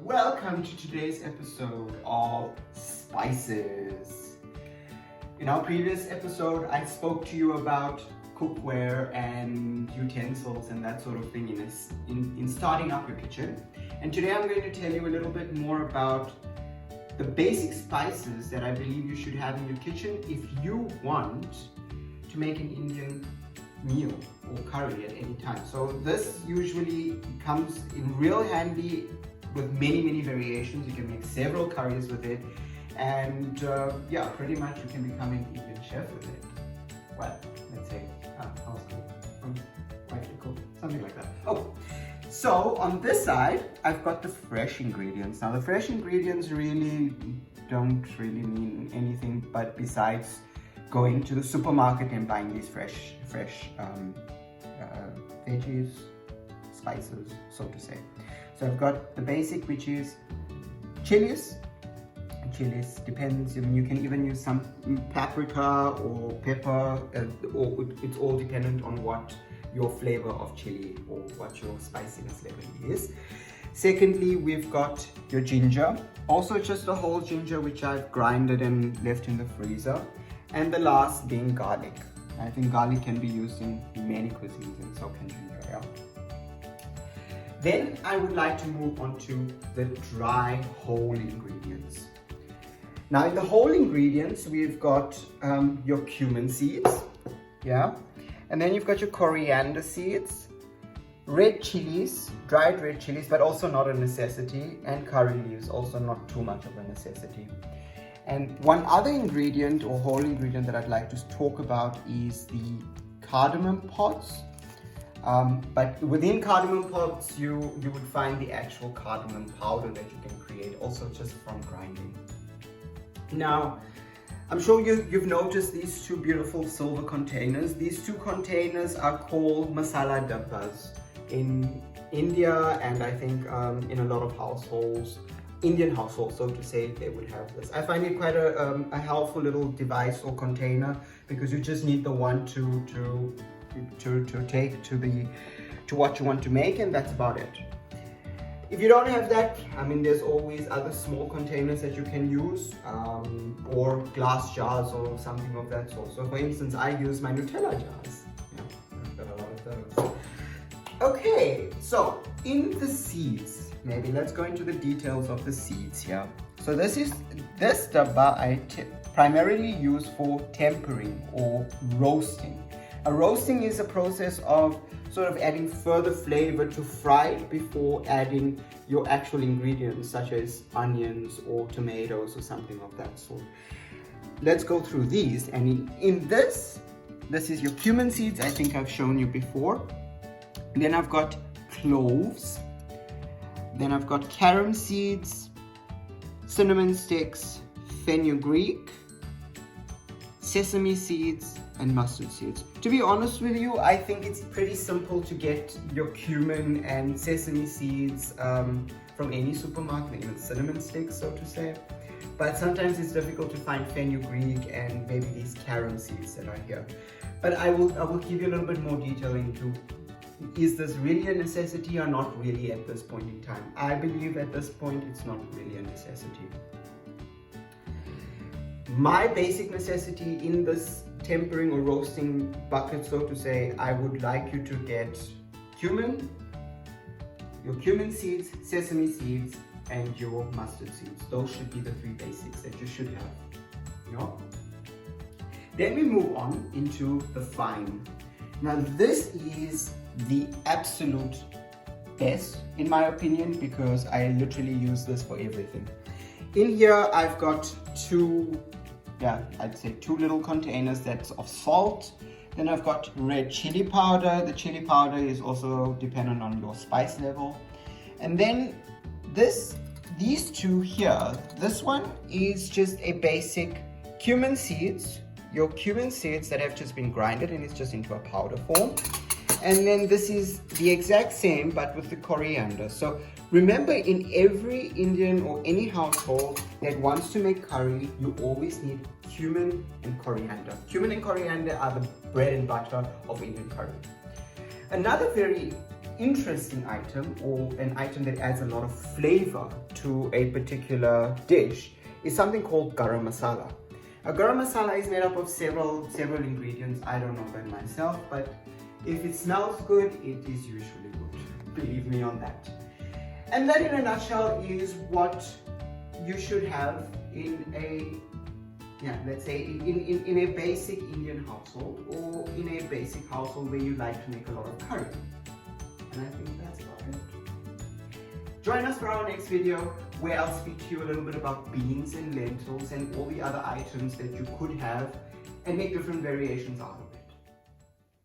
welcome to today's episode of Spices. In our previous episode, I spoke to you about cookware and utensils and that sort of thing in starting up your kitchen. And today I'm going to tell you a little bit more about the basic spices that I believe you should have in your kitchen if you want to make an Indian meal or curry at any time. So this usually comes in real handy with many variations. You can make several curries with it, and pretty much you can become an Indian chef with it. Well, let's say quite cool, something like that. Oh, so on this side I've got the fresh ingredients. Now the fresh ingredients really don't mean anything but besides going to the supermarket and buying these fresh veggies, spices, so to say. So I've got the basic, which is chilies. Chilies depends. You can even use some paprika or pepper, or it's all dependent on what your flavor of chili or what your spiciness level is. Secondly, we've got your ginger. Also just a whole ginger, which I've grinded and left in the freezer. And the last being garlic. I think garlic can be used in many cuisines, and so can ginger. Yeah. Then I would like to move on to the dry whole ingredients. Now in the whole ingredients, we've got your cumin seeds, yeah, and then you've got your coriander seeds, red chilies, dried red chilies, but also not a necessity, and curry leaves, also not too much of a necessity. And one other ingredient or whole ingredient that I'd like to talk about is the cardamom pods. But within cardamom pods, you would find the actual cardamom powder that you can create also just from grinding. Now, I'm sure you've noticed these two beautiful silver containers. These two containers are called masala dabbas. In India, and I think in a lot of households, Indian households, so to say, they would have this. I find it quite a helpful little device or container, because you just need the one to take to what you want to make, and that's about it. If you don't have that, I mean, there's always other small containers that you can use, or glass jars or something of that sort. So for instance, I use my Nutella jars. Yeah, I've got a lot of those. Okay, so in the seeds, maybe let's go into the details of the seeds here. So this dabba I primarily use for tempering or roasting. A roasting is a process of sort of adding further flavor to fried before adding your actual ingredients, such as onions or tomatoes or something of that sort. Let's go through these. And in this is your cumin seeds. I think I've shown you before. And then I've got cloves. Then I've got carom seeds, cinnamon sticks, fenugreek, sesame seeds, and mustard seeds. To be honest with you, I think it's pretty simple to get your cumin and sesame seeds from any supermarket, even cinnamon sticks, so to say. But sometimes it's difficult to find fenugreek and maybe these carom seeds that are here. But I will give you a little bit more detail into, is this really a necessity or not really at this point in time? I believe at this point it's not really a necessity. My basic necessity in this tempering or roasting bucket, so to say, I would like you to get cumin, your cumin seeds, sesame seeds, and your mustard seeds. Those should be the three basics that you should have. You know? Then we move on into the fine. Now this is the absolute best in my opinion, because I literally use this for everything. In here I've got I'd say two little containers that's of salt. Then I've got red chili powder. The chili powder is also dependent on your spice level. And then these two here, this one is just a basic cumin seeds, your cumin seeds that have just been grinded and it's just into a powder form. And then this is the exact same but with the coriander. So remember, in every Indian or any household that wants to make curry, you always need cumin and coriander. Cumin and coriander are the bread and butter of Indian curry. Another very interesting item, or an item that adds a lot of flavor to a particular dish, is something called Garam Masala. A Garam Masala is made up of several ingredients. I don't know that myself, but if it smells good, it is usually good. Believe me on that. And that in a nutshell is what you should have in a, let's say in a basic Indian household, or in a basic household where you like to make a lot of curry. And I think that's about it. Join us for our next video, where I'll speak to you a little bit about beans and lentils and all the other items that you could have and make different variations out of it.